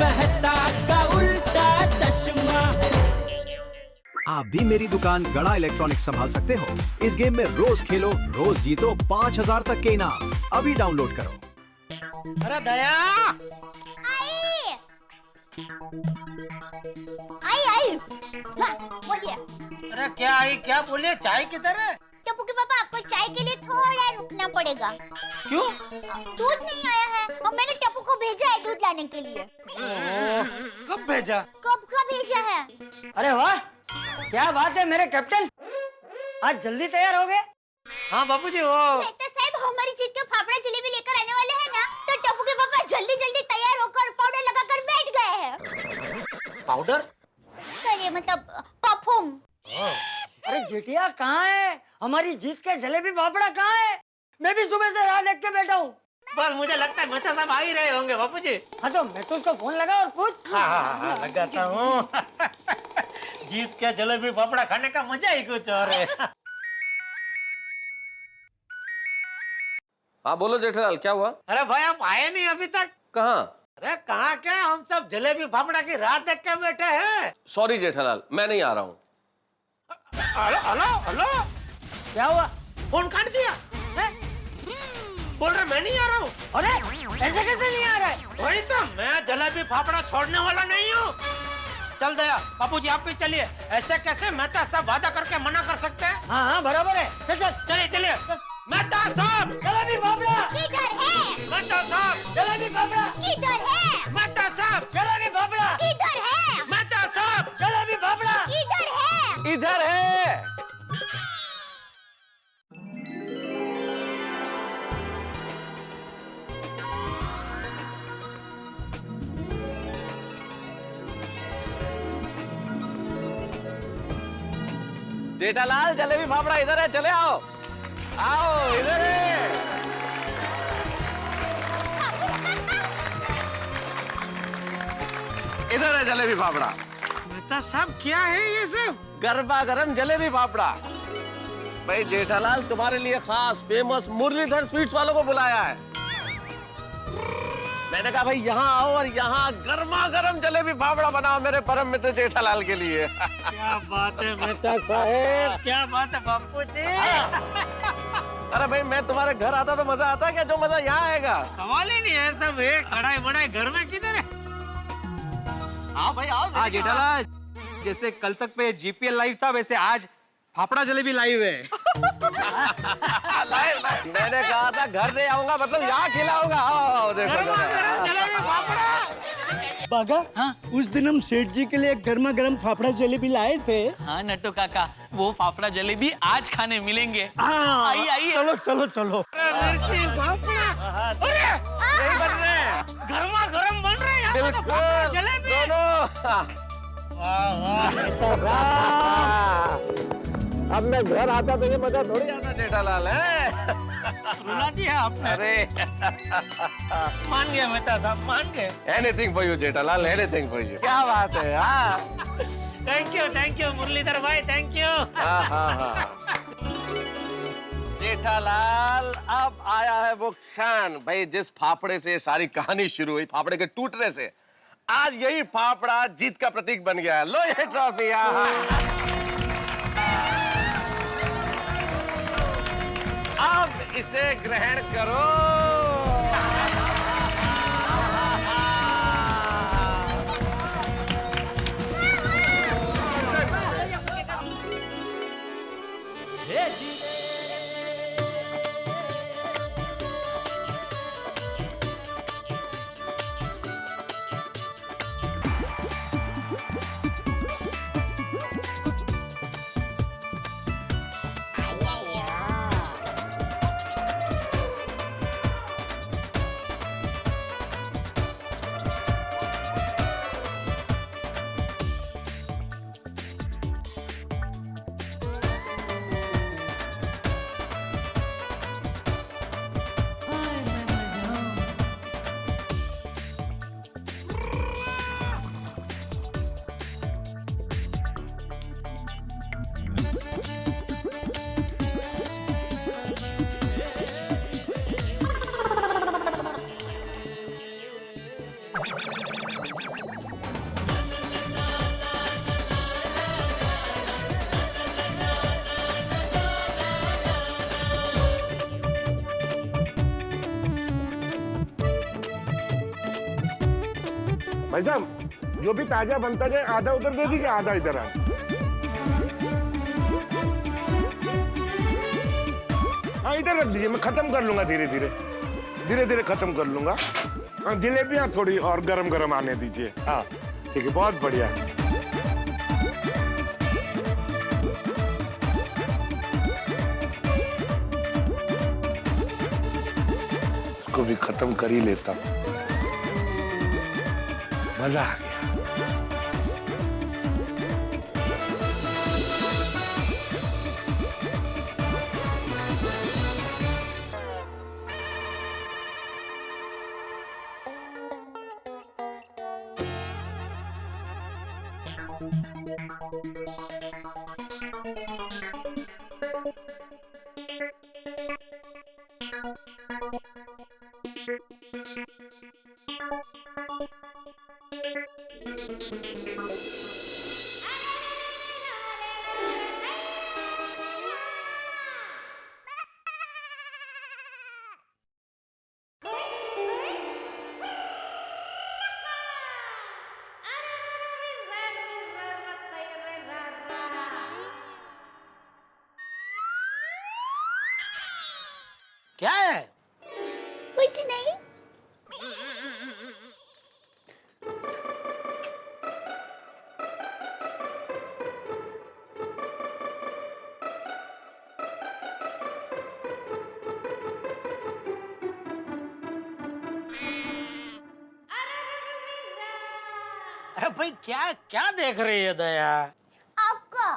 मेहता का उल्टा चश्मा। आप भी मेरी दुकान गड़ा इलेक्ट्रॉनिक्स संभाल सकते हो। इस गेम में रोज खेलो, रोज जीतो 5000 तक के इनाम। अभी डाउनलोड करो। अरे दया आई हाँ, बोलिए। अरे क्या आई, क्या बोले? चाय किधर है? टप्पू के पापा, आपको चाय के लिए थोड़ा रुकना पड़ेगा। क्यों? दूध नहीं आया है और मैंने टप्पू को भेजा है दूध लाने के लिए। कब भेजा? कब का भेजा है? अरे वाह, क्या बात है मेरे कैप्टन, आज जल्दी तैयार हो गए। हाँ बापूजी, वो तो साहब हमारी जीत के फाफड़ा जलेबी लेकर आने वाले हैं ना, तो टप्पू के पापा जल्दी जल्दी तैयार होकर पाउडर लगाकर बैठ गए हैं। पाउडर? अरे मतलब परफ्यूम। अरे जेठिया कहाँ है? हमारी जीत के जलेबी फाफड़ा कहाँ है? मैं भी सुबह से राह देख के बैठा हूँ। बस मुझे लगता है मेहता साहब आ ही रहे होंगे बापूजी। हाँ तो मैं तो उसको फोन लगा और पूछ। हाँ, लगाता हूँ। जीत के जलेबी फाफड़ा खाने का मजा ही कुछ और है। हाँ बोलो जेठालाल, क्या हुआ? अरे भाई आप आए नहीं अभी तक? कहाँ? अरे कहाँ क्या, हम सब जलेबी फाफड़ा की रात देख के बैठे हैं। सॉरी जेठालाल, मैं नहीं आ रहा हूँ। हेलो हेलो हेलो, क्या हुआ? फोन काट दिया है? बोल रहे मैं नहीं आ रहा हूँ। अरे ऐसे कैसे नहीं आ रहा है? वही तो, मैं जलेबी फाफड़ा छोड़ने वाला नहीं हूँ। चल दया, बापूजी आप भी चलिए। ऐसे कैसे मेहता साहब वादा करके मना कर सकते हैं? हाँ हाँ बराबर है, चल चल। चलिए चलिए। मेहता साहब जलेबी फाफड़ा किधर है? मेहता साहब जलेबी फाफड़ा किधर है? मेहता साहब जलेबी फाफड़ा किधर है? मेहता साहब जलेबी फाफड़ा किधर है? इधर है। जेठालाल जलेबी फाफड़ा इधर है, चले आओ। आओ इधर है। इधर है जलेबी फाफड़ा। मेहता साहब क्या है ये सब? गरबा गरम जलेबी फाफड़ा। भाई जेठालाल तुम्हारे लिए खास फेमस मुरलीधर स्वीट्स वालों को बुलाया है। मैंने कहा भाई यहाँ आओ और यहाँ गर्मा गर्म जलेबी फाफड़ा बनाओ मेरे परम मित्र जेठालाल के लिए। क्या बात है मेहता साहब, क्या बात है बापूजी। अरे भाई मैं तुम्हारे घर आता तो मजा आता क्या जो मजा यहाँ आएगा? सवाल ही नहीं है, सब है कढ़ाई बड़ाई घर में किधर है? आओ भाई आओ। हाँ जेठालाल, जैसे कल तक पे जीपीएल लाइव था वैसे आज फाफड़ा जलेबी लाइव है। लाइव मैंने कहा था घर नहीं आऊंगा, मतलब यहाँ खिलाऊंगा। आओ देखो गर्मा गर्म जलेबी फाफड़ा। बागा, हाँ? उस दिन हम सेठ जी के लिए गर्मा गर्म फाफड़ा जलेबी लाए थे। हाँ नट्टू काका, वो फाफड़ा जलेबी आज खाने मिलेंगे। हाँ, आइए आइए। चलो चलो चलो। मिर्ची फाफड़ा, अरे नहीं बन रहे, गर्मा गर्म बन रहे हैं यहाँ पे तो फाफड़ा जलेबी। वाह वाह। अब मैं घर आता तो ये मजा थोड़ी आता जेठालाल है। रुला दिया आपने। अरे मान गए मेहता साहब, मान गए। Anything for you Jethalal, anything for you. क्या बात है। हाँ थैंक यू मुरलीधर भाई, थैंक यू। हाँ हाँ हाँ। जेठालाल अब आया है वो क्षण भाई जिस फाफड़े से सारी कहानी शुरू हुई, फाफड़े के टूटने से। आज यही फाफड़ा जीत का प्रतीक बन गया। लो ये ट्रॉफी। अब इसे ग्रहण करो। भाई साहब, जो भी ताजा बनता जाए आधा उधर दे दीजिए, आधा इधर आ। हाँ इधर रख दीजिए, मैं खत्म कर लूंगा धीरे धीरे खत्म कर लूंगा। हाँ जलेबियां थोड़ी और गरम गरम आने दीजिए। हाँ ठीक है, बहुत बढ़िया। इसको भी खत्म कर ही लेता हूँ, मजा आ गया। क्या है? कुछ नहीं। अरे भाई क्या क्या देख रही है दया? आपका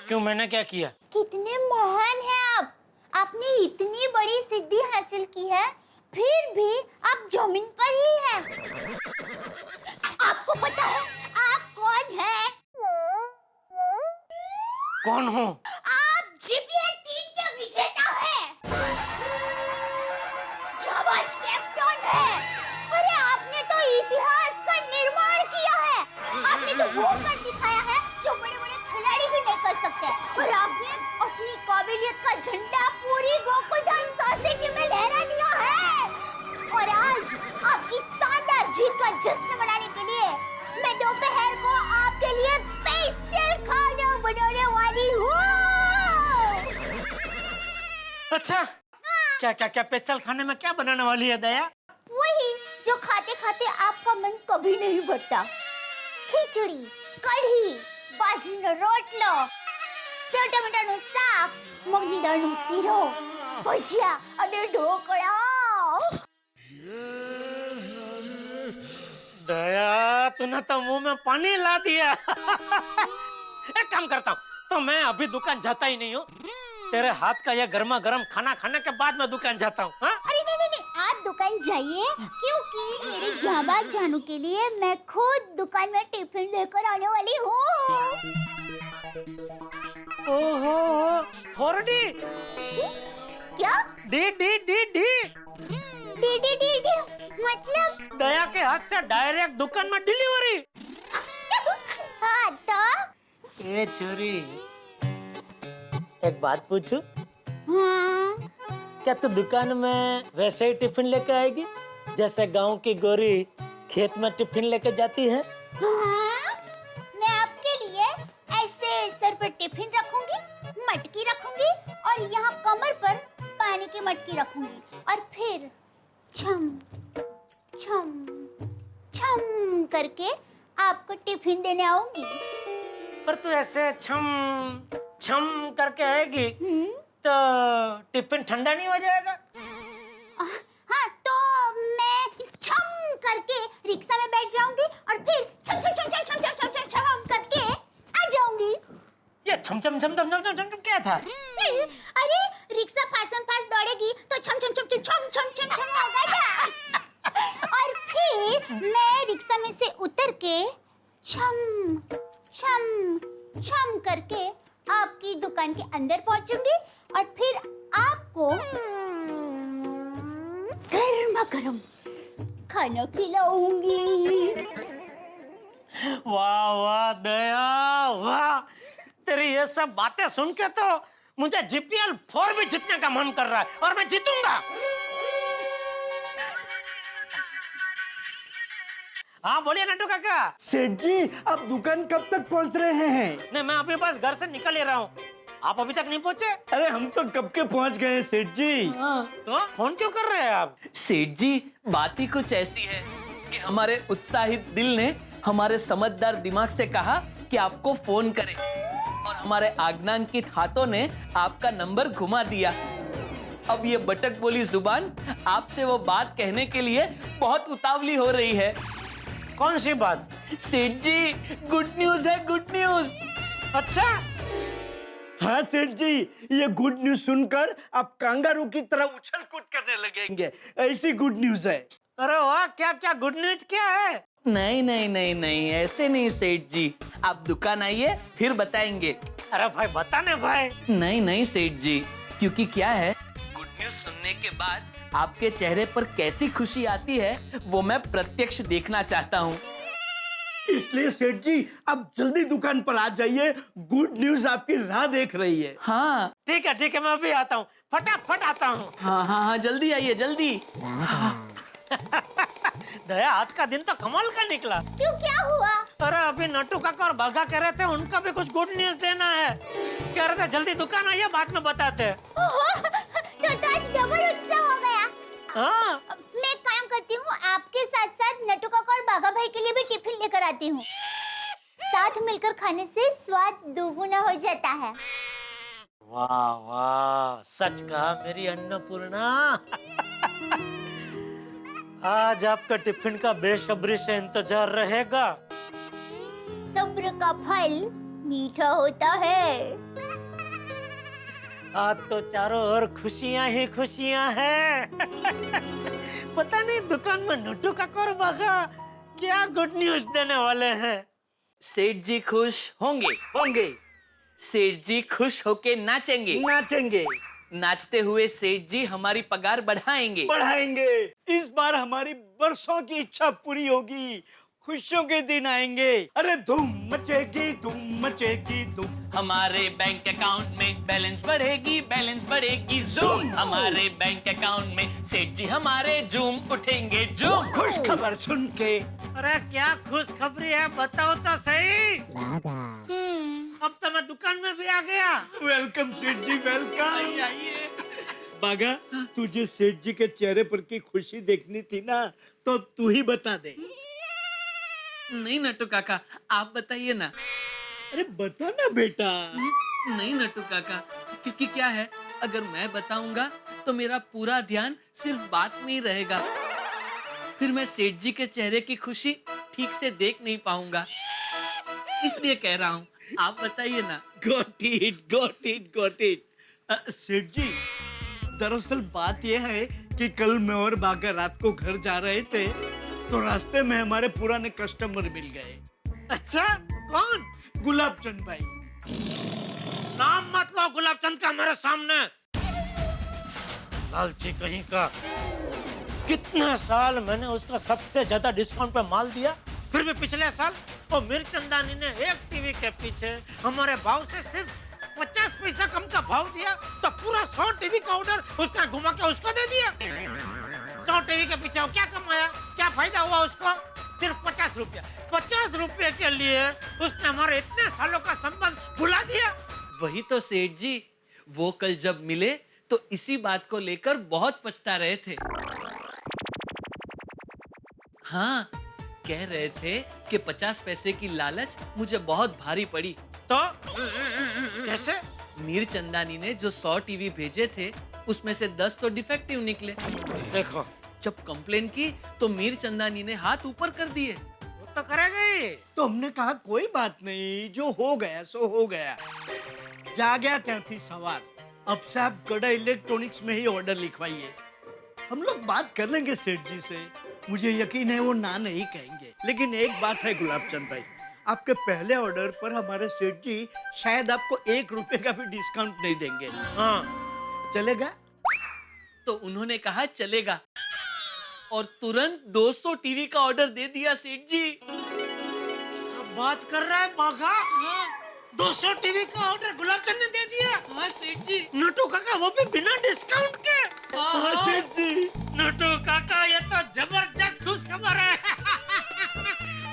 क्यों, मैंने क्या किया? कितने महान हैं आप। आपने इतनी बड़ी सिद्धि हासिल की है, फिर भी आप जमीन पर ही हैं। आपको पता है आप कौन हैं? कौन हूँ? आप जीपीएल टीम के विजेता हैं। जाबाज कैप्टन हैं। अरे आपने तो इतिहास का निर्माण किया है। आपने तो वो कर दिखाया है जो बड़े-बड़े खिलाड़ी भी नहीं कर सकते। और आपने अपनी काबिलियत का झंडा पूरी गोकुलधाम सोसाइटी में लहरा दिया है। और आज आपकी शानदार जीत का जश्न मनाने के लिए मैं दोपहर को आपके लिए स्पेशल खाना बनाने वाली हूँ। अच्छा, क्या क्या क्या स्पेशल खाने में क्या बनाने वाली है दया? वही जो खाते खाते आपका मन कभी नहीं भरता। खिचड़ी, कढ़ी, बाजरीનો રોટલો, સેવ ટમેટાનું શાક, મગની દાળનું શીરો, ભજીયા અને ઢોકળા। दया, तूने तो मुंह में पानी ला दिया। एक काम करता हूँ, तो मैं अभी दुकान जाता ही नहीं हूँ। तेरे हाथ का ये गर्मा गर्म खाना खाने के बाद मैं दुकान जाता हूँ। अरे नहीं नहीं नहीं, आप दुकान जाइए, क्योंकि मेरे जाबाज जानू के लिए मैं खुद दुकान में टिफिन लेकर आने वाली हूँ। ओहो, 4D। क्या? D D D D D D D D मतलब? दया के हाथ से डायरेक्ट दुकान में डिलीवरी। हाँ तो? ए छोरी, एक बात पूछूं? हाँ। क्या तू दुकान में वैसे ही टिफिन लेके आएगी जैसे गांव की गोरी खेत में टिफिन लेके जाती है? हाँ, मैं आपके लिए ऐसे सर पर टिफिन रखूंगी, मटकी रखूंगी और यहाँ कमर पर पानी की मटकी रखूंगी और फिर छम छम छम करके आपको टिफिन देने आऊंगी। पर तू ऐसे छम छम करके आएगी तो टिफिन ठंडा नहीं हो जाएगा? हाँ, तो मैं छम करके रिक्शा में बैठ जाऊंगी और फिर छम छम छम छम छम छम छम छम करके आ जाऊंगी। ये छम छम छम छम छम छम छम क्या था? अरे रिक्शा फासम फास दौड़ेगी तो छम छम छम छम छम छम छम छम होगा ना। और फिर मैं रिक्शा में से उतर के छम छम छम करके आपकी दुकान के अंदर पहुंचूंगी और फिर आपको गरमा गरम खाना खिलाऊंगी। वाह वाह दया वाह, तेरी ये सब बातें सुन के तो मुझे जीपीएल 4 भी जीतने का मन कर रहा है और मैं जीतूंगा। हाँ बोलिए नट्टू काका। सेठ जी आप दुकान कब तक पहुंच रहे हैं? नहीं, मैं अभी बस घर से निकल ही रहा हूँ। आप अभी तक नहीं पहुँचे? अरे हम तो कब के पहुंच गए सेठ जी। तो फोन क्यों कर रहे हैं आप? सेठ जी बात ही कुछ ऐसी है कि हमारे उत्साहित दिल ने हमारे समझदार दिमाग से कहा कि आपको फोन करें और हमारे आज्ञांकित हाथों ने आपका नंबर घुमा दिया। अब ये बटक बोली जुबान आपसे वो बात कहने के लिए बहुत उतावली हो रही है। कौन सी बात? सेठ जी गुड न्यूज है, गुड न्यूज। अच्छा हाँ सेठ जी, ये गुड न्यूज सुनकर आप कांगारू की तरह उछल कूद करने लगेंगे, ऐसी गुड न्यूज है। अरे वाह, क्या क्या गुड न्यूज क्या है? नहीं नहीं नहीं नहीं, ऐसे नहीं सेठ जी, आप दुकान आइए फिर बताएंगे। अरे भाई बताने भाई। नहीं नहीं सेठ जी, क्योंकि क्या है, गुड न्यूज सुनने के बाद आपके चेहरे पर कैसी खुशी आती है वो मैं प्रत्यक्ष देखना चाहता हूँ। इसलिए सेठ जी आप जल्दी दुकान पर आ जाइए, गुड न्यूज आपकी राह देख रही है। हाँ ठीक है मैं अभी आता हूँ, फटाफट आता हूँ। हाँ हाँ हाँ, जल्दी आइए जल्दी। दया आज का दिन तो कमाल का निकला। क्यों, क्या हुआ? अरे अभी नट्टू काका और बाघा कह रहे थे उनका भी कुछ गुड न्यूज देना है। कह रहे थे जल्दी दुकान आइए, बाद में बताते। तो आज डबल उत्साह हो गया। हाँ मैं एक काम करती हूँ, आपके साथ साथ नट्टू काका और बाघा भाई के लिए भी टिफिन लेकर आती हूँ। साथ मिलकर खाने से स्वाद दोगुना हो जाता है। वाह वाह, सच कहा मेरी अन्नपूर्णा। आज आपका टिफिन का बेसब्री से इंतजार रहेगा। सब्र का फल मीठा होता है। आज तो चारों ओर खुशियां ही खुशियां हैं। पता नहीं दुकान में नट्टू काका और बाघा क्या गुड न्यूज देने वाले हैं। सेठ जी खुश होंगे, होंगे, सेठ जी खुश होके नाचेंगे, नाचेंगे, नाचते हुए सेठ जी हमारी पगार बढ़ाएंगे। बढ़ाएंगे। इस बार हमारी बरसों की इच्छा पूरी होगी, खुशियों के दिन आएंगे। अरे धूम मचेगी, धूम मचेगी, धूम। हमारे बैंक अकाउंट में बैलेंस बढ़ेगी, बैलेंस बढ़ेगी जूम। हमारे बैंक अकाउंट में सेठ जी हमारे जूम उठेंगे, जूम। खुश खबर सुन के। अरे क्या खुश खबरी है, बताओ तो सही। अब तो मैं दुकान में भी आ गया। वेलकम सेठ जी, वेलकम। बागा, तुझे सेठ जी के चेहरे पर की खुशी देखनी थी ना, तो तू ही बता दे। नहीं नट्टू काका, आप बताइए ना। अरे बता ना बेटा। नहीं नट्टू काका, क्योंकि क्या है, अगर मैं बताऊंगा तो मेरा पूरा ध्यान सिर्फ बात में ही रहेगा, फिर मैं सेठ जी के चेहरे की खुशी ठीक से देख नहीं पाऊंगा, इसलिए कह रहा हूँ आप बताइए ना। Got it, got it, got it. सेठ जी, दरअसल बात यह है कि कल मैं और बागा रात को घर जा रहे थे, तो रास्ते में हमारे पुराने कस्टमर मिल गए। अच्छा, कौन? गुलाब चंद भाई। नाम मत लो गुलाब चंद का मेरे सामने, लालची कहीं का। कितने साल मैंने उसका सबसे ज्यादा डिस्काउंट पे माल दिया, फिर भी पिछले साल वो मिर्चंदानी ने एक टीवी के पीछे हमारे भाव से सिर्फ 50 पैसा कम का भाव दिया, तो पूरा 100 टीवी का ऑर्डर उसने घुमा के उसको दे दिया। 100 टीवी के पीछे वो क्या कमाया, क्या फायदा हुआ उसको? सिर्फ 50 रुपया। 50 रुपये के लिए उसने हमारे इतने सालों का संबंध भुला दिया। वही तो सेठ जी, वो कल जब मिले तो इसी बात को लेकर बहुत पछता रहे थे। हाँ, कह रहे थे कि 50 पैसे की लालच मुझे बहुत भारी पड़ी। तो कैसे? मीर चंदानी ने जो 100 टीवी भेजे थे उसमें से 10 तो डिफेक्टिव निकले। देखो, जब कंप्लेन की तो मीर चंदानी ने हाथ ऊपर कर दिए। वो तो करेगा ही। तो हमने कहा कोई बात नहीं, जो हो गया सो हो गया। जा गया त्याथी सवार। अब से आप गड़ा इलेक्ट्रॉनिक्स में ही ऑर्डर लिखवाइए। हम लोग बात कर लेंगे सेठ जी से, मुझे यकीन है वो ना नहीं कहेंगे। लेकिन एक बात है गुलाब चंद भाई, आपके पहले ऑर्डर पर हमारे सेठ जी शायद आपको 1 रुपए का भी डिस्काउंट नहीं देंगे। हाँ, चलेगा? तो उन्होंने कहा चलेगा, और तुरंत 200 टीवी का ऑर्डर दे दिया सेठ जी। अब बात कर रहा है बाघा? 200 टीवी का ऑर्डर गुलाब चंद ने दे दिया? हाँ सेठ जी। नटू काका वो भी बिना डिस्काउंट के? हाँ सेठ जी, नटू काका ये तो जबरदस्त खुश खबर है।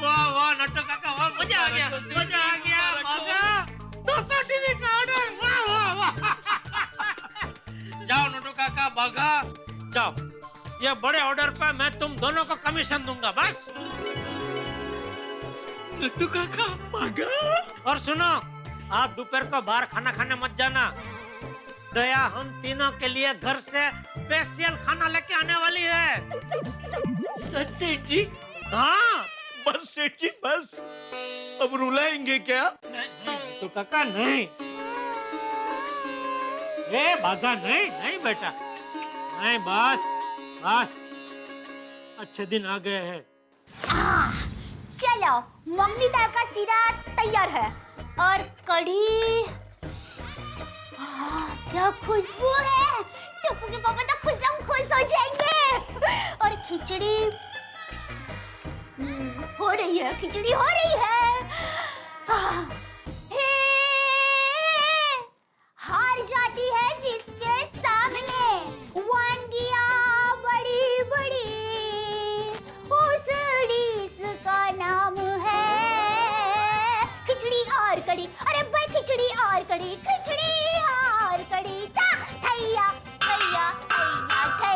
वाह वाह नटू काका, वाह मजा आ गया, मजा आ गया बाघा। 200 टीवी का ऑर्डर, वाह वाह वाह। जाओ नटू काका, बाघा जाओ, ये बड़े ऑर्डर पे मैं तुम दोनों को कमीशन दूंगा बस। नट्टू काका, बाघा। और सुनो, आप दोपहर को बाहर खाना खाने मत जाना। दया हम तीनों के लिए घर से स्पेशल खाना लेके आने वाली है। सच सेठ जी? हाँ बस सेठ जी बस, अब रुलाएंगे क्या? तो काका नहीं, ए बाघा नहीं, नहीं बेटा नहीं, बस बस, अच्छे दिन आ गए हैं। चलो मम्मी दाल का सीरा तैयार है और कढ़ी। क्या खुशबू है, टप्पू के पापा तो खुश हो जाएंगे। और खिचड़ी हो रही है, खिचड़ी हो रही है। हार जाती है जिसके सामने वांगियां बड़ी बड़ी, उस डिश का नाम है खिचड़ी और कढ़ी। अरे भाई खिचड़ी और कढ़ी, खिचड़ी और कढ़ी, थैया थैया थैया थै।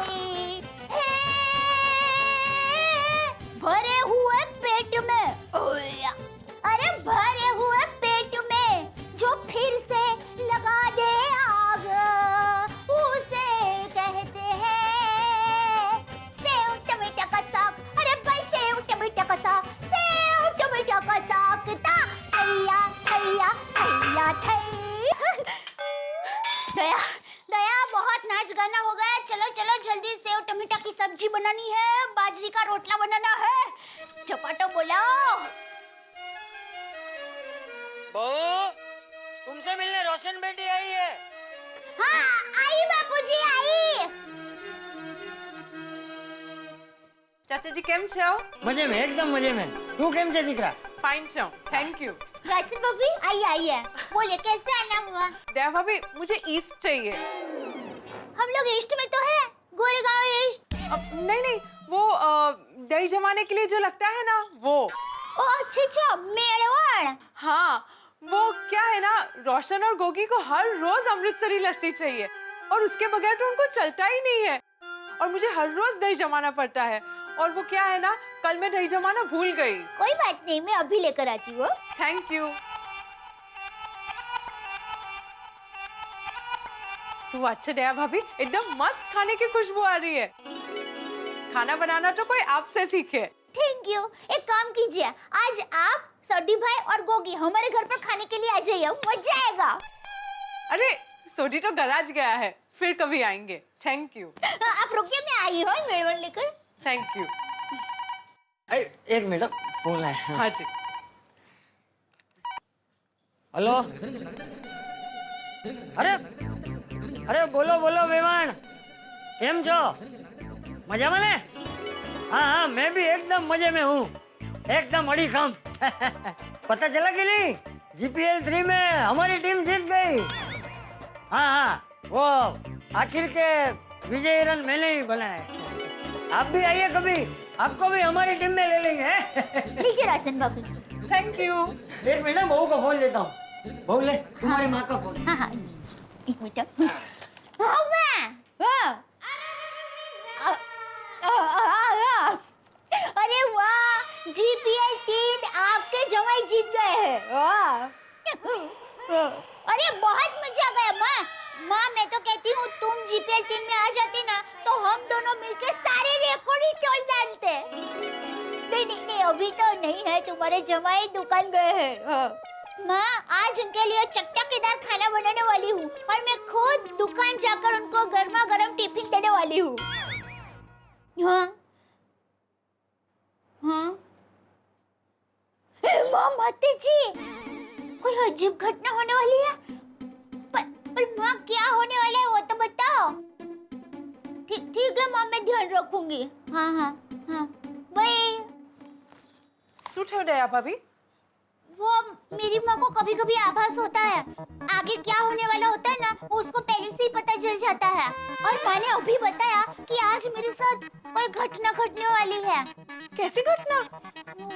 भरे हुए पेट में, अरे भरे हुए पेट में जो फिर से लगा दे आग, उसे कहते हैं सेव टमाटर का साग। अरे भाई सेव टमाटर का साग, सेव टमाटर का साग, थैया थैया थैया थै। दया दया, बहुत नाच गाना हो गया, चलो चलो जल्दी सेव टमाटर की सब्जी बनानी है, बाजरी का रोटला बनाना है, चपाटो बोलाओ। बहू, तुमसे मिलने रोशन बेटी आई है। हाँ आई बापूजी आई। ચાચા જી કેમ છો? मजे में, एकदम मजे में। तू केम से दिख रहा? फाइन છો, थैंक यू। राशन भाभी आई है, बोले कैसे आना हुआ? दया भाभी मुझे ईस्ट चाहिए। हम लोग ईस्ट में तो है, गोरेगांव ईस्ट। नहीं नहीं, वो दही जमाने के लिए जो लगता है ना वो। ओ अच्छा, मेड़वाड़। हाँ, वो क्या है ना, रोशन और गोगी को हर रोज अमृतसरी लस्सी चाहिए और उसके बगैर तो उनको चलता ही नहीं है, और मुझे हर रोज दही जमाना पड़ता है। और वो क्या है ना, कल मैं दही जमाना भूल गई। कोई बात नहीं, मैं अभी लेकर आती हूँ। Thank you. अच्छा दया भाभी, एकदम मस्त खाने की खुशबू आ रही है। खाना बनाना तो कोई आपसे सीखे। Thank you. एक काम कीजिए, आज आप सोडी भाई और गोगी हमारे घर पर खाने के लिए आ जाइए, मजा आएगा। अरे सोडी तो गराज गया है, फिर कभी आएंगे। Thank you. आप रुकिए, मैं आई हूँ मेड़वाड़ लेकर। Thank you. एक मिनट, फोन आया। हाँ जी। हेलो। अरे बोलो बोलो मेहमान, केम छो? मजा में? हाँ, मैं भी एकदम मजे में हूँ, एकदम अड़ी खम। पता चला कि नहीं, जीपीएल 3 में हमारी टीम जीत गई। हाँ, वो आखिर के विजयी रन मैंने ही बनाए। आप भी आइए कभी, आपको भी हमारी टीम में ले लेंगे। लीजिए राशन बाबू। Thank you. एक मिनट, बहू का फोन लेता हूँ। बहू ले, तुम्हारी माँ का फोन। हाँ, एक मिनट। अरे वाह, जीपीएल 3 आपके जमाई जीत गए हैं। वाह, अरे बहुत मजा आ गया। माँ मैं तो कहती हूँ तुम जीपीएल 3 में आ जाती ना, तो हम दोनों मिलके सारे रिकॉर्ड ही तोड़ डालते। नहीं, अभी तो नहीं है, तुम्हारे जमाई दुकान गए हैं। माँ, आज उनके लिए चटपटेदार खाना बनाने वाली हूँ और मैं खुद दुकान जाकर उनको गर्मा गर्म टिफिन देने वाली हूँ। हाँ, माँ माते जी, कोई अजीब घटना होने वाली है। पर माँ क्या होने वाला है वो तो बताओ। ठीक है माँ, मैं ध्यान रखूंगी। हाँ हाँ हाँ, वही सूट हो गया भाभी। वो मेरी माँ को कभी कभी आभास होता है, आगे क्या होने वाला होता है ना, उसको पहले से ही पता चल जाता है। और माँ ने अभी बताया कि आज मेरे साथ कोई घटना घटने वाली है। कैसी घटना?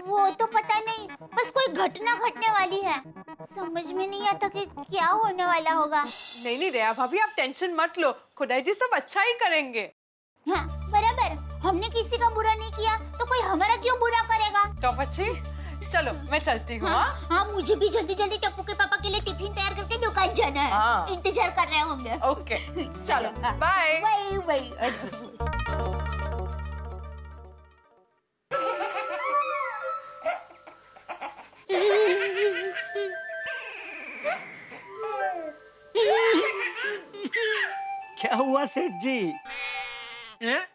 वो तो पता नहीं, बस कोई घटना घटने वाली है। समझ में नहीं आता कि क्या होने वाला होगा। नहीं नहीं दया भाभी, आप टेंशन मत लो, खुदाई जी सब अच्छा ही करेंगे। हाँ बराबर, हमने किसी का बुरा नहीं किया तो कोई हमारा क्यों बुरा करेगा। टॉप अच्छी, चलो मैं चलती हूँ। हाँ, हाँ मुझे भी जल्दी जल्दी टप्पू के पापा के लिए टिफिन तैयार करके दुकान जाना है। हाँ। इंतजार कर रहे होंगे। ओके चलो बाय। Bye bye. क्या हुआ सेठ जी? हैं?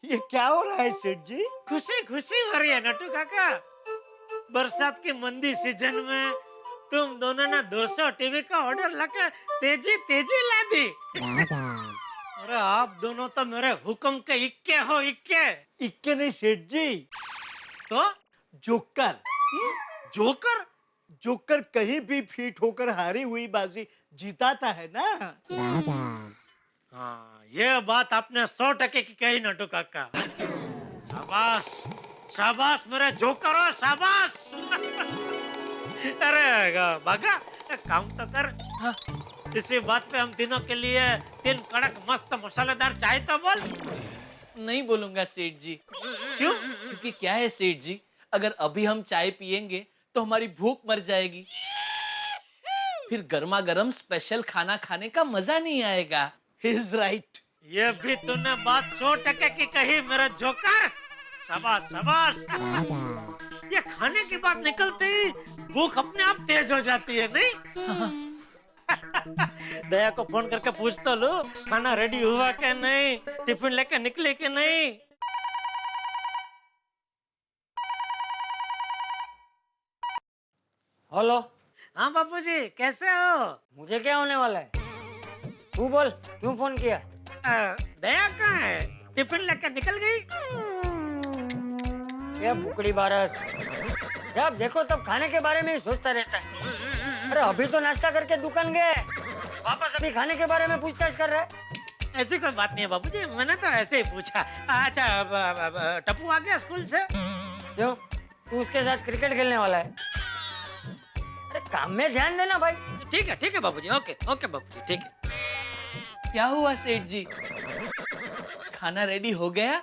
ये क्या हो रहा है सेठ जी? खुशी खुशी हो रही है नटू काका। बरसात की मंदी सीजन में तुम दोनों ने 200 टीवी का ऑर्डर लगा तेजी तेजी ला दी। अरे आप दोनों तो मेरे हुक्म के इक्के हो, इक्के। इक्के नहीं सेठ जी, तो जोकर। जोकर? जोकर कहीं भी फिट होकर हारी हुई बाजी जीताता है ना। हाँ, ये बात आपने 100% की कही नटू काका। शाबाश शाबाश मेरे जोकर हो, शाबाश। अरे बागा, एक काम तो कर। हाँ, इसी बात पे हम तीनों के लिए 3 कड़क मस्त मसालेदार चाय तो बोल। नहीं बोलूंगा सेठ जी। क्यों? क्योंकि क्या है सेठ जी, अगर अभी हम चाय पियेंगे तो हमारी भूख मर जाएगी, फिर गर्मा गर्म स्पेशल खाना खाने का मजा नहीं आएगा। He is right. ये भी तूने बात 100% की कही मेरा जोकर। शाबाश शाबाश। ये खाने की बात निकलते ही भूख अपने आप तेज हो जाती है, नहीं? दया को फोन करके पूछ तो लो, खाना रेडी हुआ क्या नहीं, टिफिन लेके निकले कि नहीं। हेलो। हाँ बापूजी, कैसे हो? मुझे क्या होने वाला है, तू बोल, क्यों फोन किया? दया कहाँ है? टिफिन लेकर निकल गई? ये भुकड़ी बारस, जब देखो तब खाने के बारे में ही सोचता रहता है। अरे अभी तो नाश्ता करके दुकान गए, वापस अभी खाने के बारे में पूछताछ कर रहा है। ऐसी कोई बात नहीं है बापूजी, मैंने तो ऐसे ही पूछा। अच्छा, टप्पू आ गया स्कूल से? क्यों, तू उसके साथ क्रिकेट खेलने वाला है? अरे काम में ध्यान देना भाई। ठीक है बापूजी, ओके ओके बापूजी, ठीक है। क्या हुआ सेठ जी, खाना रेडी हो गया?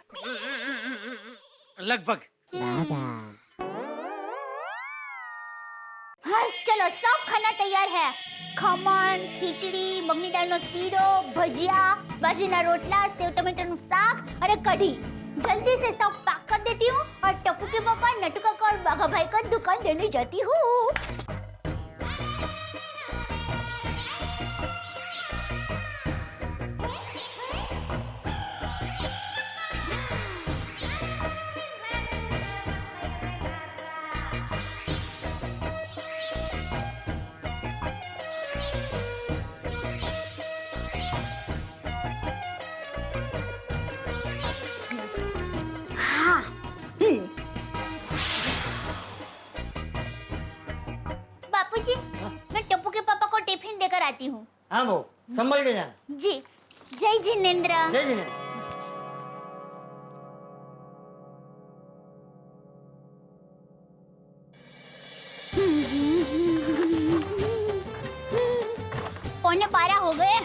लगभग। हाँ चलो, सब खाना तैयार है। खमण, खिचड़ी, मगनी दाल नो सीरो, भजिया, बाजरीना रोटला, सेव टमाटर नु साग और कढ़ी। जल्दी से सब पैक कर देती हूँ और टप्पू के पापा, नटू काका और बाघा भाई का दुकान देने जाती हूँ। बापूजी, मैं टप्पू के पापा को टिफिन देकर आती हूँ। हाँ वो संभल के जाना। जी, जय जिनेंद्र। जय जिनेंद्र। पौने 12 हो गए।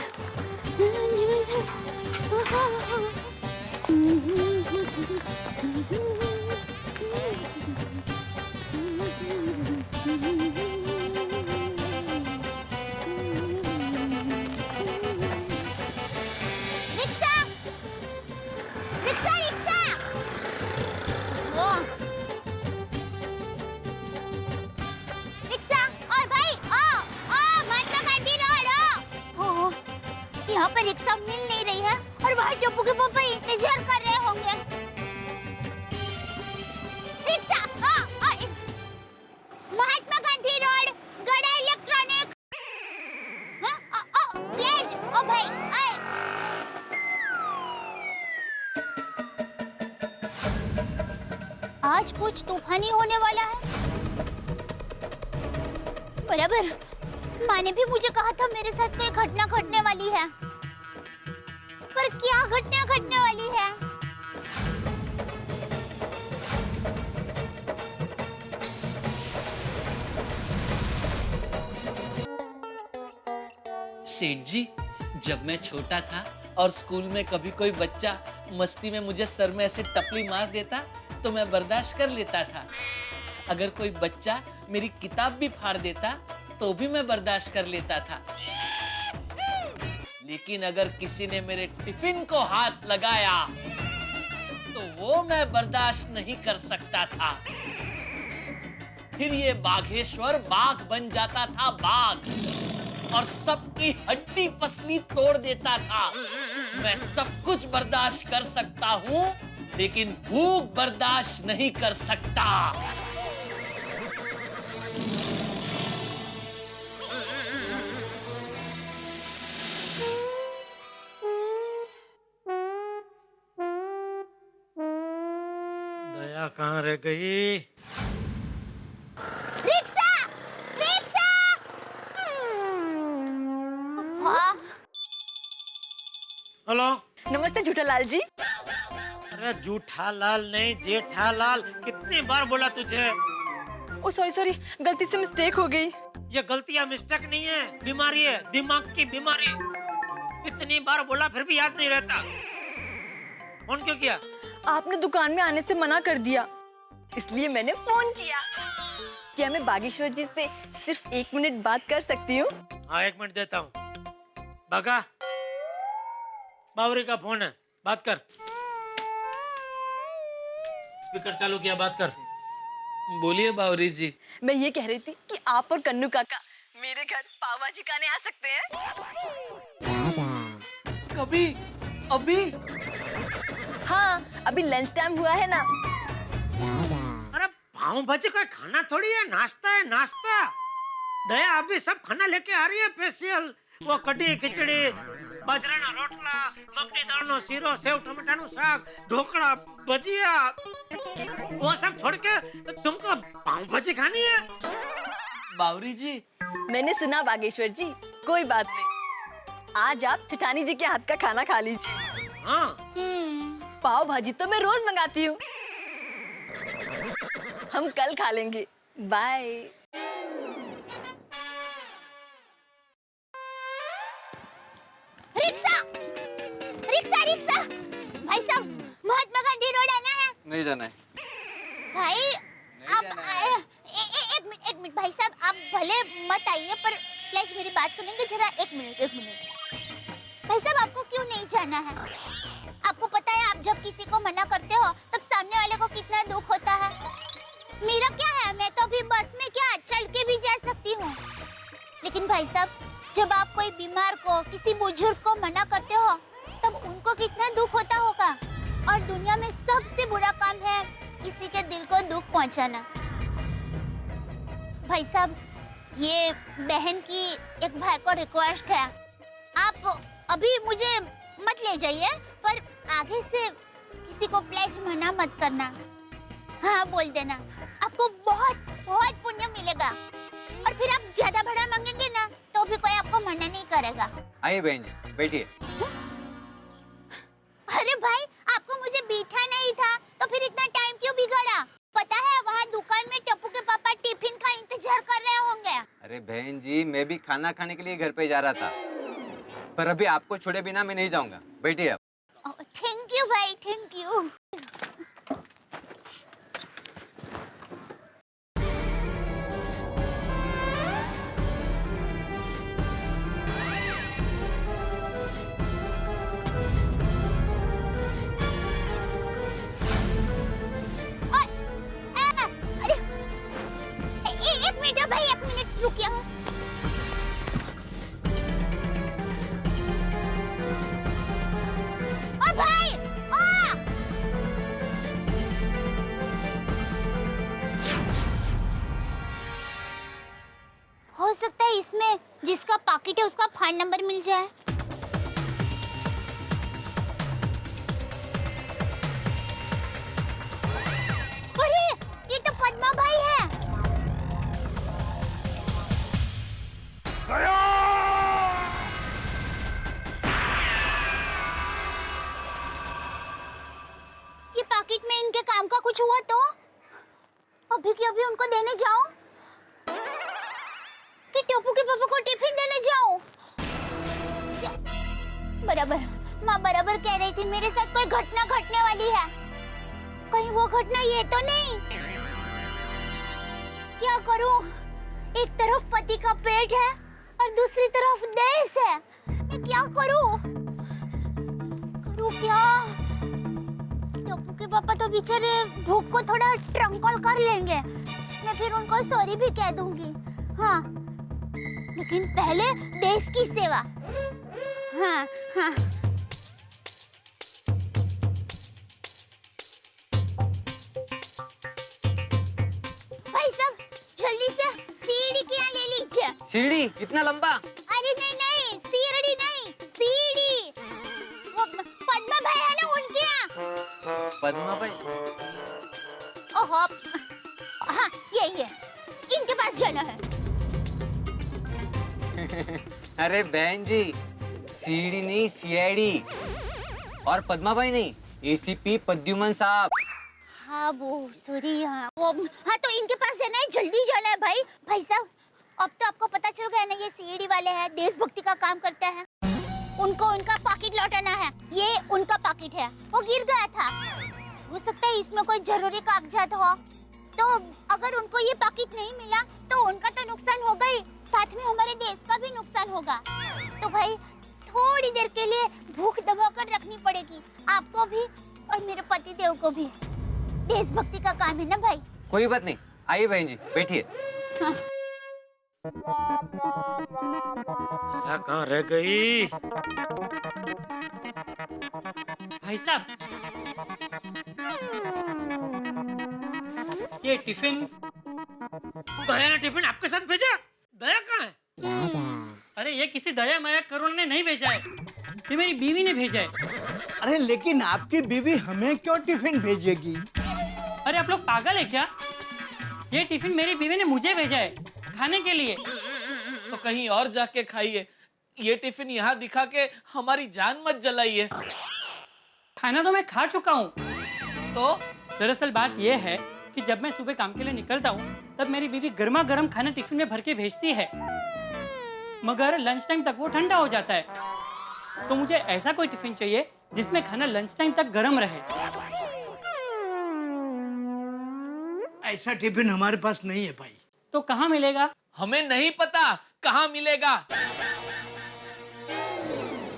रिक्शा, रिक्शा, रिक्शा। ओ, रिक्शा, ओए भाई, महात्मा गांधी रोड। ओ, यहाँ पर रिक्शा मिल नहीं रही है और वहाँ टप्पू के पापा इंतजार कर रहे होंगे। रिक्शा, महात्मा गांधी रोड, गड़ा इलेक्ट्रॉनिक। प्लीज, ओ भाई, कुछ तूफानी होने वाला है। बराबर, माँ ने भी मुझे कहा था मेरे साथ कोई घटना घटने वाली है, पर क्या घटना घटने वाली है? सेठ जी, जब मैं छोटा था और स्कूल में कभी कोई बच्चा मस्ती में मुझे सर में ऐसे टपली मार देता तो मैं बर्दाश्त कर लेता था। अगर कोई बच्चा मेरी किताब भी फाड़ देता तो भी मैं बर्दाश्त कर लेता था। लेकिन अगर किसी ने मेरे टिफिन को हाथ लगाया तो वो मैं बर्दाश्त नहीं कर सकता था। फिर ये बाघेश्वर बाघ बन जाता था, बाघ, और सबकी हड्डी पसली तोड़ देता था। मैं सब कुछ बर्दाश्त कर सकता हूँ, लेकिन भूख बर्दाश्त नहीं कर सकता। दया कहाँ रह गई? रिक्शा! रिक्शा! हेलो, नमस्ते झूठालाल जी। अरे जूठालाल नहीं, जेठालाल। कितनी बार बोला तुझे? ओ सॉरी, गलती से मिस्टेक हो गई। ये गलतियां मिस्टेक नहीं है, बीमारी है, दिमाग की बीमारी। इतनी बार बोला फिर भी याद नहीं रहता। फोन क्यों किया? आपने दुकान में आने से मना कर दिया, इसलिए मैंने फोन किया। क्या मैं बागेश्वर जी से सिर्फ 1 मिनट बात कर सकती हूँ? हाँ, 1 मिनट देता हूँ। बागा, बावरी का फोन है, बात कर। स्पीकर चालू किया, बात कर। बोलिए बावरी जी। मैं ये कह रही थी कि आप और कन्नू काका मेरे घर पाव भाजी खाने आ सकते हैं। कभी? अभी? हाँ, अभी लंच टाइम हुआ है ना। अरे पाव भाजी का खाना थोड़ी है, नाश्ता है, नाश्ता। दया अभी सब खाना लेके आ रही है स्पेशल। वो कढ़ी खिचड़ी, बाजराना रोटला, मगनी दाळनो सीरो, सेव टमाटाનું શાક, ढोकड़ा, भजिया, वो सब छोड़ के तुमको पाव भाजी खानी है? बावरी जी, मैंने सुना बागेश्वर जी, कोई बात नहीं, आज आप सेठानी जी के हाथ का खाना खा लीजिए। हाँ, पाव भाजी तो मैं रोज मंगाती हूँ। हम कल खा लेंगे। बाय। रिक्शा! रिक्शा! रिक्शा! भाई साहब, महात्मा गांधी रोड आना है। नहीं जाना है। भाई आप एक मिनट भाई साहब, आप भले मत आइए, पर प्लीज मेरी बात सुनेंगे जरा? 1 मिनट। भाई साहब, आपको क्यों नहीं जाना है? आपको पता है, आप जब किसी को मना करते हो तब सामने वाले को कितना दुख होता है। मेरा क्या है, मैं तो अभी बस में क्या चल के भी जा सकती हूँ। लेकिन भाई साहब, जब आप कोई बीमार को, किसी बुजुर्ग को मना करते हो तब उनको कितना दुख होता होगा। और दुनिया में सबसे बुरा काम है किसी के दिल को दुख पहुंचाना। भाई साहब, ये बहन की एक भाई को रिक्वेस्ट है, आप अभी मुझे मत ले जाइए, पर आगे से किसी को प्लीज मना मत करना। हाँ, बोल देना, आपको बहुत बहुत पुण्य मिलेगा। और फिर आप ज्यादा भाड़ा मांगेंगे ना तो भी कोई आपको मना नहीं करेगा। आइए बहन जी, बैठिए। अरे भाई, आपको मुझे बैठा नहीं था तो फिर इतना टाइम क्यों बिगाड़ा? पता है, वहाँ दुकान में टप्पू के पापा टिफिन का इंतजार कर रहे होंगे। अरे बहन जी, मैं भी खाना खाने के लिए घर पे जा रहा था, पर अभी आपको छोड़े बिना मैं नहीं जाऊंगा। बैठिए आप। थैंक यू भाई, थैंक यू। भाई 1 मिनट रुकिए। ओ भाई, हो सकता है इसमें जिसका पाकिट है उसका फोन नंबर मिल जाए। अरे पद्मा भाई है। ये पैकेट में इनके काम का कुछ हुआ तो अभी की अभी उनको देने जाऊं कि टोपू के पापा को टिफिन देने जाऊं? बराबर, माँ बराबर कह रही थी मेरे साथ कोई घटना घटने वाली है। कहीं वो घटना ये तो नहीं? क्या करूं? एक तरफ पति का पेट है और दूसरी तरफ देश है। मैं क्या करूं? करूं क्या? टप्पू के पापा तो बेचारे भूख को थोड़ा ट्रंकल कर लेंगे। मैं फिर उनको सॉरी भी कह दूंगी। हाँ, लेकिन पहले देश की सेवा। हाँ हाँ। भाई साहब जल्दी से सीढ़ी की यहाँ ले लीजिए। सीढ़ी इतना लंबा? अरे नहीं नहीं, सीढ़ी नहीं, सीढ़ी। वो पद्मा भाई है ना उनके यहाँ। पद्मा भाई? ओहो, हाँ यही है, इनके पास जाना है। अरे बहन जी, सीढ़ी नहीं सीआईडी। और पद्मा भाई नहीं, एसीपी प्रद्युमन साहब। हाँ वो सॉरी, हाँ वो, हाँ तो इनके पास जाना है, जल्दी जाना है भाई। भाई साहब अब तो आपको पता चल गया ना, ये सीआईडी वाले हैं, देशभक्ति का काम करते हैं। उनको उनका पाकिट लौटाना है। ये उनका पाकिट है, वो गिर गया था। हो सकता है इसमें कोई जरूरी कागजात हो, तो अगर उनको ये पाकिट नहीं मिला तो उनका तो नुकसान होगा ही, साथ में हमारे देश का भी नुकसान होगा। तो भाई थोड़ी देर के लिए भूख दबाकर रखनी पड़ेगी, आपको भी और मेरे पति देव को भी। देशभक्ति का काम है ना भाई। कोई बात नहीं, आइए बहन जी बैठिए। हाँ। कहाँ रह गई? भाई साहब ये टिफिन। दया ने टिफिन आपके साथ भेजा? दया कहाँ है? अरे ये किसी दया माया करुण ने नहीं भेजा है, ये मेरी बीवी ने भेजा है। अरे लेकिन आपकी बीवी हमें क्यों टिफिन भेजेगी? अरे आप लोग पागल है क्या? ये टिफिन मेरी बीवी ने मुझे भेजा है खाने के लिए। तो कहीं और जाके खाइए, ये टिफिन यहाँ दिखा के हमारी जान मत जलाइए। खाना तो मैं खा चुका हूँ। तो दरअसल बात यह है कि जब मैं सुबह काम के लिए निकलता हूँ तब मेरी बीवी गर्मा गर्म खाना टिफिन में भर के भेजती है, मगर लंच टाइम तक वो ठंडा हो जाता है। तो मुझे ऐसा कोई टिफिन चाहिए जिसमें खाना लंच टाइम तक गर्म रहे। ऐसा टिफिन हमारे पास नहीं है भाई। तो कहाँ मिलेगा? हमें नहीं पता कहाँ मिलेगा,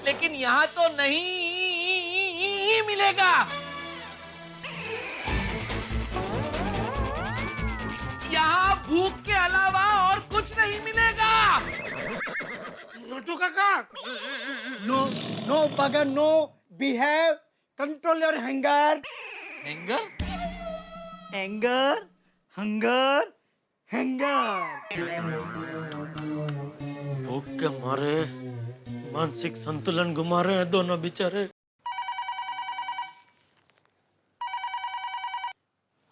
लेकिन यहाँ तो नहीं मिलेगा। यहाँ भूख के अलावा और कुछ नहीं मिलेगा। नोटू काका, नो नो बगैर no behave, control your hanger. Hanger? Anger, hunger, hanger. भूख के मारे मानसिक संतुलन गुमा रहे हैं दोनों बेचारे।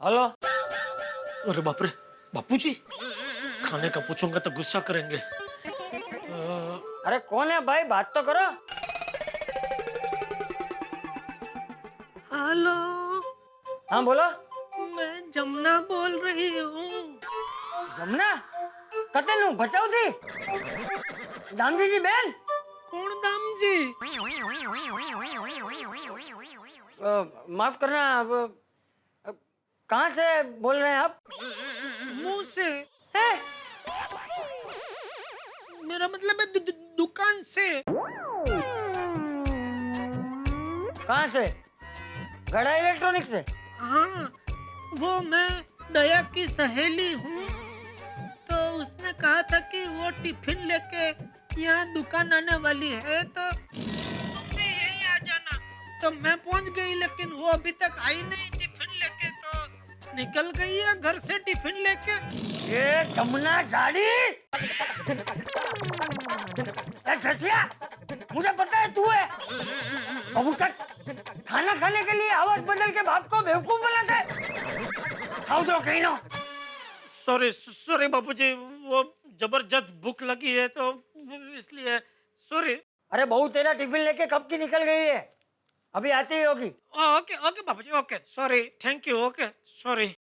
हेलो। अरे बाप रे, बापूजी, खाने का पूछूंगा तो गुस्सा करेंगे। अरे कौन है भाई, बात तो करो। हेलो, हाँ बोलो। मैं जमुना बोल रही हूँ। जमुना कते नु बचाओ थी दामजी जी बहन। कौन दामजी? माफ करना, कहाँ से बोल रहे हैं आप? मुंह से। है? मेरा मतलब है दुकान से। कहाँ से? गड़ा इलेक्ट्रॉनिक से? हाँ, वो मैं दया की सहेली हूँ, तो उसने कहा था कि वो टिफिन लेके यहाँ दुकान आने वाली है, तो तुम भी यहीं आ जाना। तो मैं पहुँच गई, लेकिन वो अभी तक आई नहीं टिफिन लेके, तो निकल गई है घर से टिफिन लेके। ये जमुना झाड़ी, झटिया, मुझे पता है तू है। अब तक खाना खाने के लिए आवाज बदल के बाप को बेवकूफ बनाते। खाओ तो कहीं ना। सॉरी सॉरी बापूजी, वो जबरदस्त भूख लगी है तो इसलिए सॉरी। अरे बहू तेरा टिफिन लेके कब की निकल गई है, अभी आती ही होगी। Okay okay Bapuji, okay sorry, thank you, okay sorry.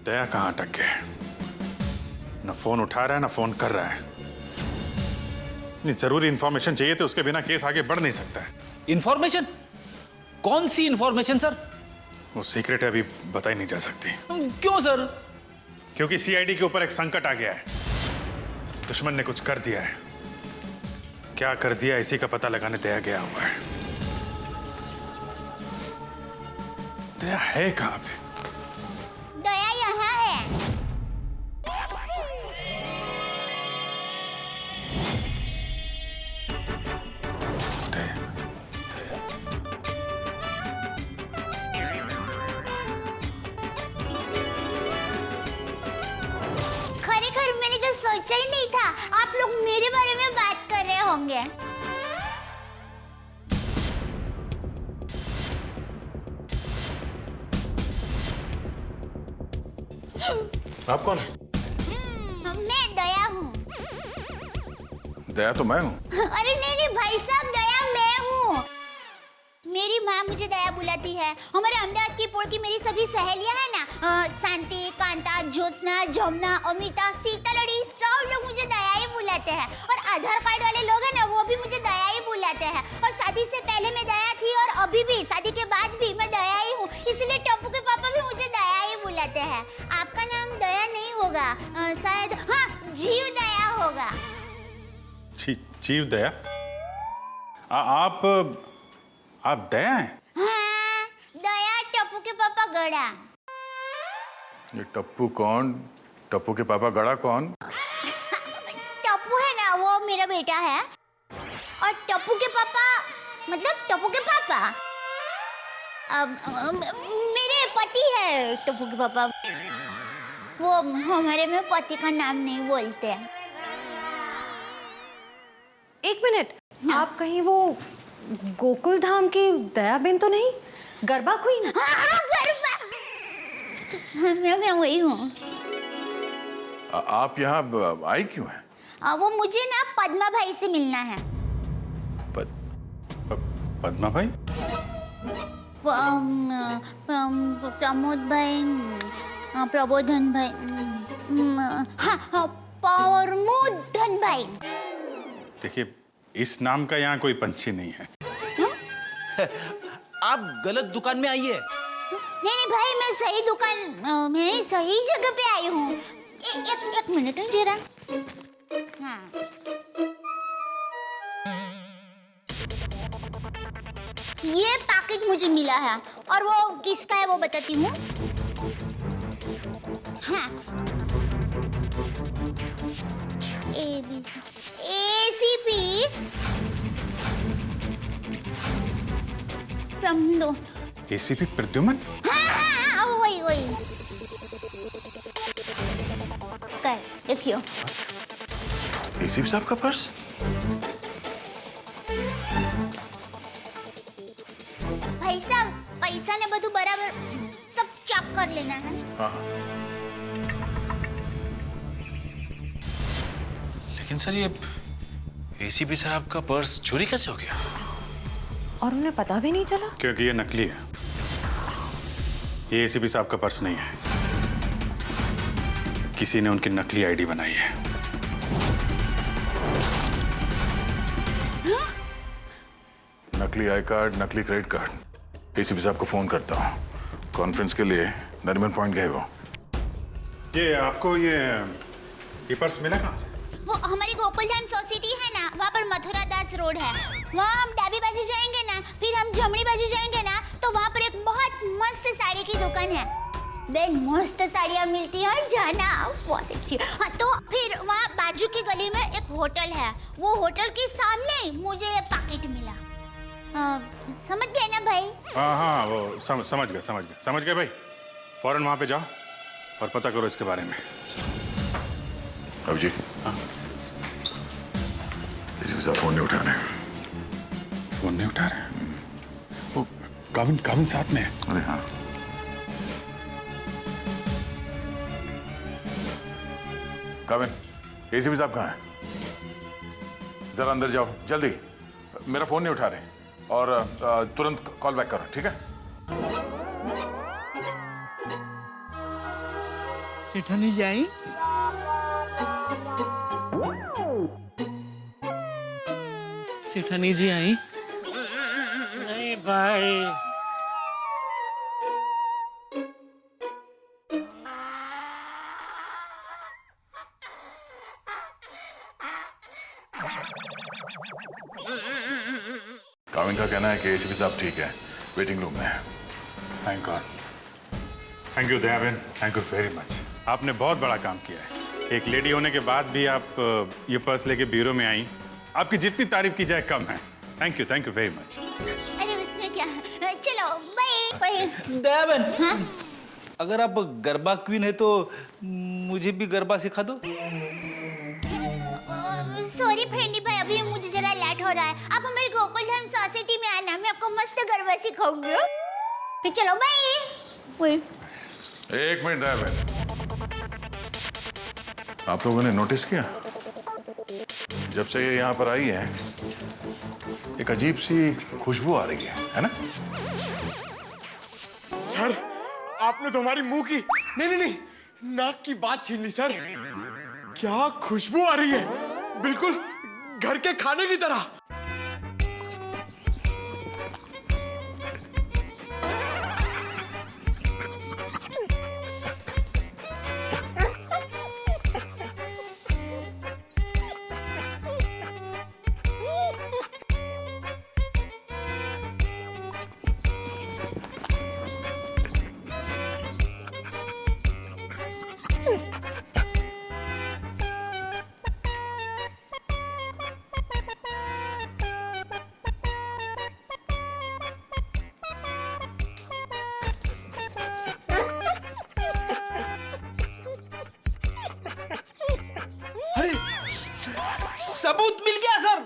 Daya कहाँ अटक गया? न फोन उठा रहा है, न फोन कर रहा है। इतनी जरूरी इंफॉर्मेशन चाहिए तो उसके बिना केस आगे बढ़ नहीं सकता है। इंफॉर्मेशन? कौन सी इंफॉर्मेशन सर? वो सीक्रेट है, अभी बताई नहीं जा सकती। क्यों सर? क्योंकि सीआईडी के ऊपर एक संकट आ गया है। दुश्मन ने कुछ कर दिया है। क्या कर दिया इसी का पता लगाने दया गया हुआ है। दया है कहाँ पे? दया यहाँ है। खरेखर मैंने तो सोचा ही नहीं था आप लोग मेरे बारे में बात कर रहे होंगे। आप कौन है? मैं दया हूँ। दया तो मैं हूँ। अरे नहीं भाई साहब, दया मैं हूँ। मेरी माँ मुझे दया बुलाती है। हमारे अहमदाबाद की पोड़ की मेरी सभी सहेलियां हैं ना, शांति, कांता, ज्योत्सना, जमुना, अमिता, सीतालड़ी, सब लोग मुझे दया ही बुलाते हैं। और आधार कार्ड वाले लोग हैं ना, वो भी मुझे दया ही बुलाते हैं। और शादी से पहले मैं दया थी और अभी भी, शादी के बाद भी मैं दया ही हूँ। इसलिए टप्पू के पापा भी मुझे दया ही बुलाते हैं। आपका नाम दया नहीं होगा, शायद हाँ जीव दया होगा। जीव दया? आप दया हैं? हाँ, दया टप्पू के पापा गड़ा। ये टप्पू कौन? टप्पू के पापा गड़ा कौन? टप्पू है ना, वो मेरा बेटा है। और टप्पू के पापा मतलब टप्पू के पापा मेरे पति है। टप्पू के पापा वो हमारे में पति का नाम नहीं बोलते हैं। एक मिनट, आप कहीं वो गोकुल धाम की दया बेन तो नहीं? गरबा क्वीन? हाँ, गरबा। मैं वही हूँ। आप यहाँ आई क्यों हैं? वो मुझे ना पद्मा भाई से मिलना है। पद्मा भाई? प्रमोद भाई, प्रबोधन भाई, हाँ प्रमोदन भाई। देखिए, इस नाम का यहाँ कोई पंछी नहीं है। आप गलत दुकान में आई है। नहीं भाई, मैं सही दुकान, मैं सही जगह पे आई हूँ। एक मिनट जरा। हाँ, ये पैकेट मुझे मिला है और वो किसका है वो बताती हूँ। हाँ, ACP प्रमदो। ACP प्रद्युमन? हाँ, वही। देखियो। ACP साहब का पर्स? भाई साहब, पैसा ने બધું बराबर सब चेक कर लेना है। हाँ। लेकिन सर, ये ACP साहब का पर्स चोरी कैसे हो गया? और उन्हें पता भी नहीं चला? क्योंकि ये नकली है। ये ACP साहब का पर्स नहीं है। किसी ने उनकी नकली आईडी बनाई है। नकली आई कार्ड, नकली क्रेडिट कार्ड। ACP साहब को फोन करता हूँ। कॉन्फ्रेंस के लिए नरीमन पॉइंट गए वो। ये आपको ये पर्स मिला कहाँ से? वो हमारी गोकुलधाम सोसाइटी है ना, वहाँ पर मथुरा दास रोड है। वहाँ हम डाबी बाजू जाएंगे ना, फिर हम जमनी बाजू जाएंगे ना, तो वहाँ पर एक बहुत मस्त साड़ी की दुकान है। बेन मस्त साड़ियाँ मिलती हैं, जाना बहुत अच्छी। हाँ, तो फिर वहाँ बाजू की गली में एक होटल है। वो होटल के सामने मुझे ये पैकेट मिला। समझ गए ना भाई? हाँ, वो समझ गए भाई। फौरन वहाँ पे जाओ और पता करो इसके बारे में। अब जी, एसीपी साहब फोन नहीं उठा रहे। फोन नहीं उठा रहे? वो काविन साथ में है। अरे हाँ। काविन, एसीपी साहब कहाँ हैं? जरा अंदर जाओ जल्दी, मेरा फोन नहीं उठा रहे, और तुरंत कॉल बैक करो, ठीक है? सेठानी जी आई? सेठानी जी आई? नहीं भाई, काविन का कहना है कि एसीपी साहब ठीक है, वेटिंग रूम में है। Thank God. Thank you Dayaben, thank you very much. आपने बहुत बड़ा काम किया है। एक लेडी होने के बाद भी आप ये पर्स लेके ब्यूरो में आई। आपकी जितनी तारीफ की जाए कम है। Thank you very much. अरे उसमें क्या, चलो बाय। दयाबेन, अगर आप गरबा क्वीन है तो मुझे भी गरबा सिखा दो। सॉरी फ्रेंडी भाई, अभी मुझे जरा लेट हो रहा है। आप हमारे गोकुल धाम सोसाइटी में आना, मैं आपको मस्त गरबा सिखाऊंगी। फिर चलो बाय। एक मिनट दयाबेन, आप लोगों ने नोटिस किया जब से ये यहाँ पर आई है एक अजीब सी खुशबू आ रही है ना? सर, आपने तो हमारी मुंह की नहीं नाक की बात छीन ली सर। क्या खुशबू आ रही है, बिल्कुल घर के खाने की तरह। सबूत मिल गया सर।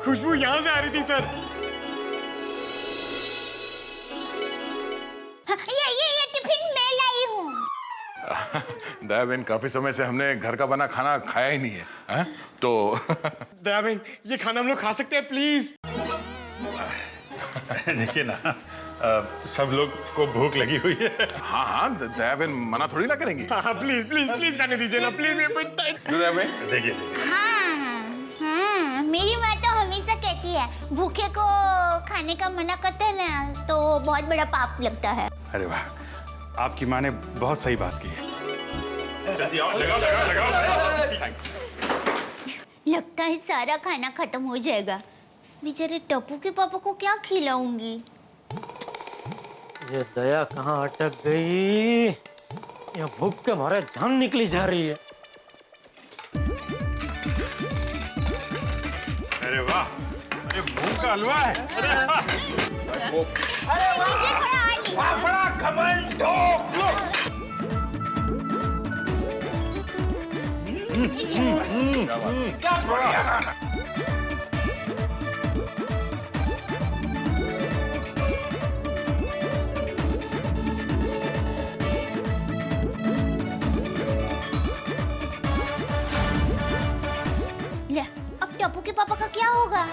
खुशबू यहां से आ रही थी सर। ये टिफिन मैं लाई हूँ। दयाबेन, काफी समय से हमने घर का बना खाना खाया ही नहीं है, तो दयाबेन, ये खाना हम लोग खा सकते हैं प्लीज? देखिए ना, सब लोग को भूख लगी हुई है। हाँ, दयाबेन मना थोड़ी ना करेंगी। हाँ, प्लीज खाने दीजिए ना प्लीज। दयाबेन देखिए। हाँ, मेरी माँ तो हमेशा कहती है भूखे को खाने का मना करते हैं ना तो बहुत बड़ा पाप लगता है। अरे वाह, आपकी माँ ने बहुत सही बात की है। जल्दी आओ, लगाओ। लगता है सारा खाना खत्म हो जाएगा। बेचारे टप्पू के पापा को क्या खिलाऊंगी? ये दया कहाँ अटक गई? ये भूख के मारे जान निकली जा रही है। अरे वाह, अरे मूंग का हलवा है। बड़ा घमंड क्या बढ़िया। ले, अब टप्पू के पापा का क्या होगा?